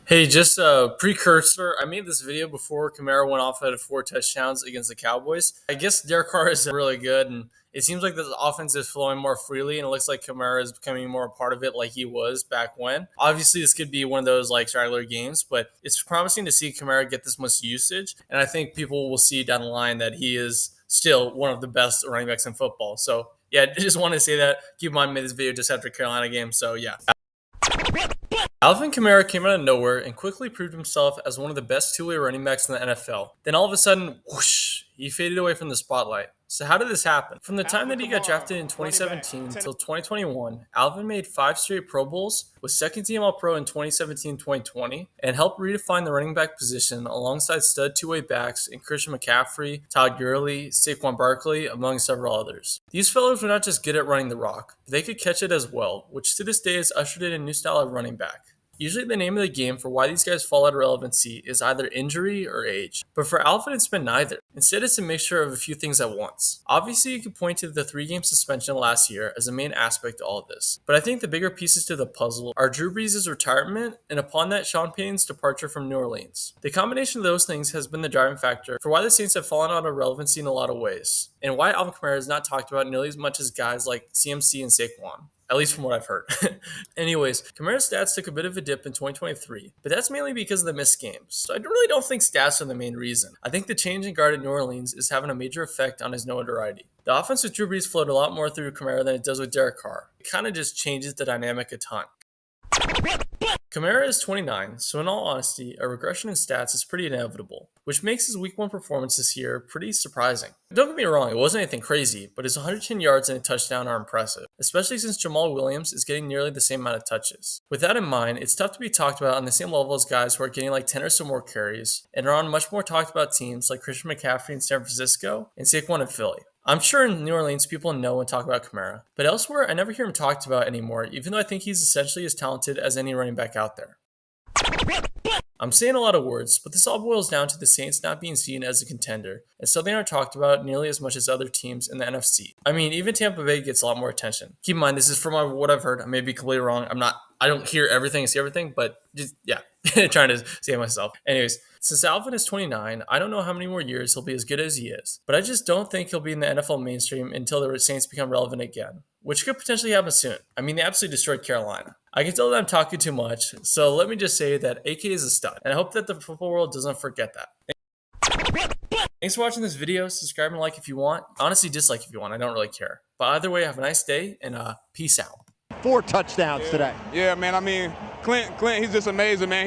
Hey, just a precursor. I made this video before Kamara went off at 4 touchdowns against the Cowboys. I guess Derek Carr is really good, and it seems like the offense is flowing more freely, and it looks like Kamara is becoming more a part of it like he was back when. Obviously, this could be one of those like straggler games, but it's promising to see Kamara get this much usage, and I think people will see down the line that he is still one of the best running backs in football. So, yeah, I just want to say that. Keep in mind, I made this video just after Carolina game, so yeah. Alvin Kamara came out of nowhere and quickly proved himself as one of the best two-way running backs in the NFL. Then all of a sudden, whoosh, he faded away from the spotlight. So how did this happen? From the time that he got drafted in 2017 until 2021, Alvin made 5 straight Pro Bowls, was second team All-Pro in 2017-2020, and helped redefine the running back position alongside stud two-way backs in Christian McCaffrey, Todd Gurley, Saquon Barkley, among several others. These fellows were not just good at running the rock, but they could catch it as well, which to this day has ushered in a new style of running back. Usually the name of the game for why these guys fall out of relevancy is either injury or age. But for Alvin, it's been neither. Instead, it's a mixture of a few things at once. Obviously, you could point to the 3-game suspension last year as a main aspect to all of this. But I think the bigger pieces to the puzzle are Drew Brees' retirement, and upon that, Sean Payton's departure from New Orleans. The combination of those things has been the driving factor for why the Saints have fallen out of relevancy in a lot of ways, and why Alvin Kamara is not talked about nearly as much as guys like CMC and Saquon. At least from what I've heard. Anyways, Kamara's stats took a bit of a dip in 2023, but that's mainly because of the missed games. So I really don't think stats are the main reason. I think the change in guard at New Orleans is having a major effect on his notoriety. The offense with Drew Brees flowed a lot more through Kamara than it does with Derek Carr. It kind of just changes the dynamic a ton. Kamara is 29, so in all honesty, a regression in stats is pretty inevitable, which makes his week 1 performance this year pretty surprising. Don't get me wrong, it wasn't anything crazy, but his 110 yards and a touchdown are impressive, especially since Jamal Williams is getting nearly the same amount of touches. With that in mind, it's tough to be talked about on the same level as guys who are getting like 10 or so more carries, and are on much more talked about teams like Christian McCaffrey in San Francisco and Saquon in Philly. I'm sure in New Orleans people know and talk about Kamara, but elsewhere I never hear him talked about anymore, even though I think he's essentially as talented as any running back out there. I'm saying a lot of words, but this all boils down to the Saints not being seen as a contender, and so they aren't talked about nearly as much as other teams in the NFC. I mean, even Tampa Bay gets a lot more attention. Keep in mind, this is from what I've heard. I may be completely wrong. I don't hear everything and see everything, but just, yeah, trying to say myself. Anyways, since Alvin is 29, I don't know how many more years he'll be as good as he is, but I just don't think he'll be in the NFL mainstream until the Saints become relevant again, which could potentially happen soon. I mean, they absolutely destroyed Carolina. I can tell that I'm talking too much, so let me just say that AK is a stud, and I hope that the football world doesn't forget that. Thanks for watching this video. Subscribe and like if you want. Honestly, dislike if you want. I don't really care. But either way, have a nice day, and peace out. 4 touchdowns today. Yeah, man. I mean, Clint, he's just amazing, man.